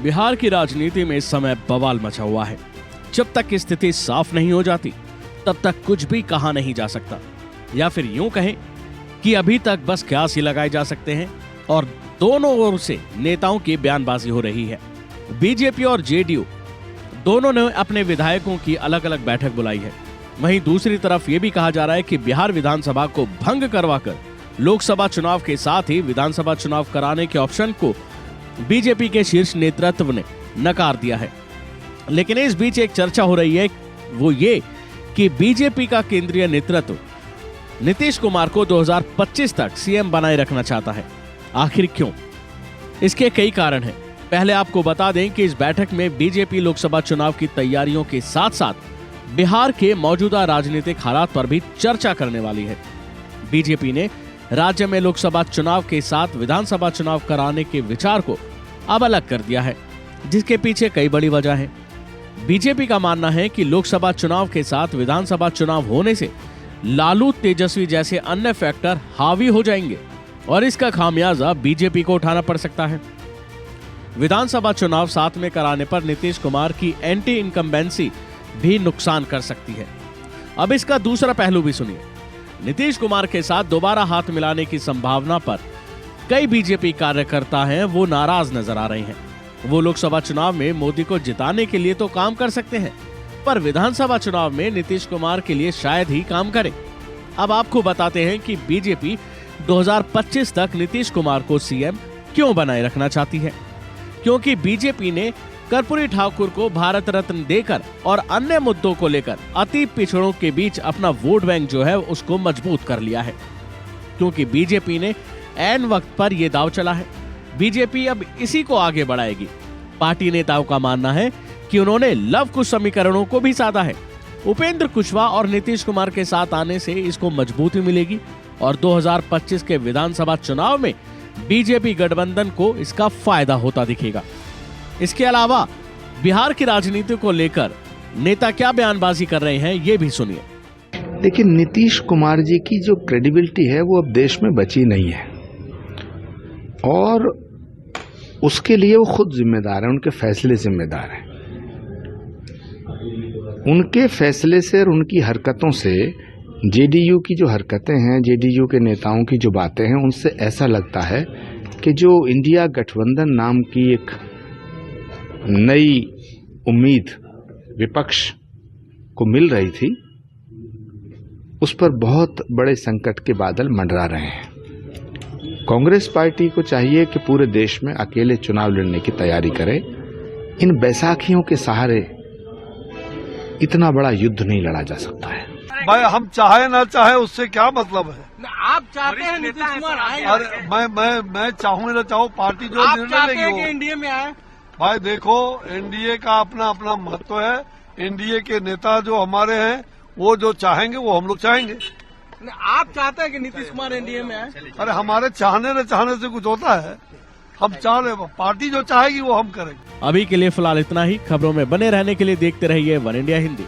बिहार की राजनीति में इस समय बवाल मचा हुआ है। जब तक स्थिति साफ नहीं हो जाती तब तक कुछ भी कहा नहीं जा सकता, या फिर यूं कहें कि अभी तक बस क्यास ही लगाए जा सकते हैं और दोनों ओर से नेताओं की बयानबाजी हो रही है। बीजेपी और जेडीयू दोनों ने अपने विधायकों की अलग अलग बैठक बुलाई है। वहीं दूसरी तरफ ये भी कहा जा रहा है कि बिहार विधानसभा को भंग करवाकर लोकसभा चुनाव के साथ ही विधानसभा चुनाव कराने के ऑप्शन को बीजेपी के शीर्ष नेतृत्व ने नकार दिया है। लेकिन इस बीच एक चर्चा हो रही है, वो ये कि बीजेपी का केंद्रीय नेतृत्व नीतीश कुमार को 2025 तक सीएम बनाए रखना चाहता है। आखिर क्यों? इसके कई कारण हैं। पहले आपको बता दें कि इस बैठक में बीजेपी लोकसभा चुनाव की तैयारियों के साथ साथ बिहार के मौजूदा राजनीतिक हालात पर भी चर्चा करने वाली है। बीजेपी ने राज्य में लोकसभा चुनाव के साथ विधानसभा चुनाव कराने के विचार को अब अलग कर दिया है, जिसके पीछे कई बड़ी वजह है। बीजेपी का मानना है कि लोकसभा चुनाव के साथ विधानसभा चुनाव होने से लालू, तेजस्वी जैसे अन्य फैक्टर हावी हो जाएंगे और इसका खामियाजा बीजेपी को उठाना पड़ सकता है। विधानसभा चुनाव साथ में कराने पर नीतीश कुमार की एंटी इनकम्बेंसी भी नुकसान कर सकती है। अब इसका दूसरा पहलू भी सुनिए। नीतीश कुमार के साथ दोबारा हाथ मिलाने की संभावना पर कई बीजेपी कार्यकर्ता हैं वो नाराज नजर आ रहे हैं। वो लोकसभा चुनाव में मोदी को जिताने के लिए तो काम कर सकते हैं, पर विधानसभा चुनाव में नीतीश कुमार के लिए शायद ही काम करे। अब आपको बताते हैं कि बीजेपी 2025 तक नीतीश कुमार को सीएम क्यों बनाए रखना चाहती है। क्योंकि बीजेपी ने कर्पूरी ठाकुर को भारत रत्न देकर और अन्य मुद्दों को लेकर अति पिछड़ों के बीच अपना वोट बैंक जो है उसको मजबूत कर लिया है। क्योंकि बीजेपी ने ऐन वक्त पर यह दांव चला है, बीजेपी अब इसी को आगे बढ़ाएगी। पार्टी नेताओं का मानना है कि उन्होंने लव कुश समीकरणों को भी साधा है। उपेंद्र कुशवाहा और नीतीश कुमार के साथ आने से इसको मजबूती मिलेगी और 2025 के विधानसभा चुनाव में बीजेपी गठबंधन को इसका फायदा होता दिखेगा। इसके अलावा बिहार की राजनीति को लेकर नेता क्या बयानबाजी कर रहे हैं, ये भी सुनिए। देखिए, नीतीश कुमार जी की जो क्रेडिबिलिटी है वो अब देश में बची नहीं है और उसके लिए वो खुद जिम्मेदार है, उनके फैसले जिम्मेदार हैं। उनके फैसले से और उनकी हरकतों से जेडीयू की जो हरकतें हैं, जेडीयू के नेताओं की जो बातें हैं, उनसे ऐसा लगता है कि जो इंडिया गठबंधन नाम की एक नई उम्मीद विपक्ष को मिल रही थी, उस पर बहुत बड़े संकट के बादल मंडरा रहे हैं। कांग्रेस पार्टी को चाहिए कि पूरे देश में अकेले चुनाव लड़ने की तैयारी करे। इन बैसाखियों के सहारे इतना बड़ा युद्ध नहीं लड़ा जा सकता है। भाई, हम चाहे ना चाहे उससे क्या मतलब है? आप चाहते हैं नीतीश कुमार आए? अरे मैं चाहूँ ना चाहूँ, पार्टी जो निर्णय लेगी वो एनडीए में आए। भाई देखो, एनडीए का अपना अपना महत्व है। एनडीए के नेता जो हमारे हैं वो जो चाहेंगे वो हम लोग चाहेंगे। आप चाहते हैं कि नीतीश कुमार एनडीए में आए? अरे हमारे चाहने न चाहने से कुछ होता है? हम चाह रहे, पार्टी जो चाहेगी वो हम करेंगे। अभी के लिए फिलहाल इतना ही। खबरों में बने रहने के लिए देखते रहिए वन इंडिया हिंदी।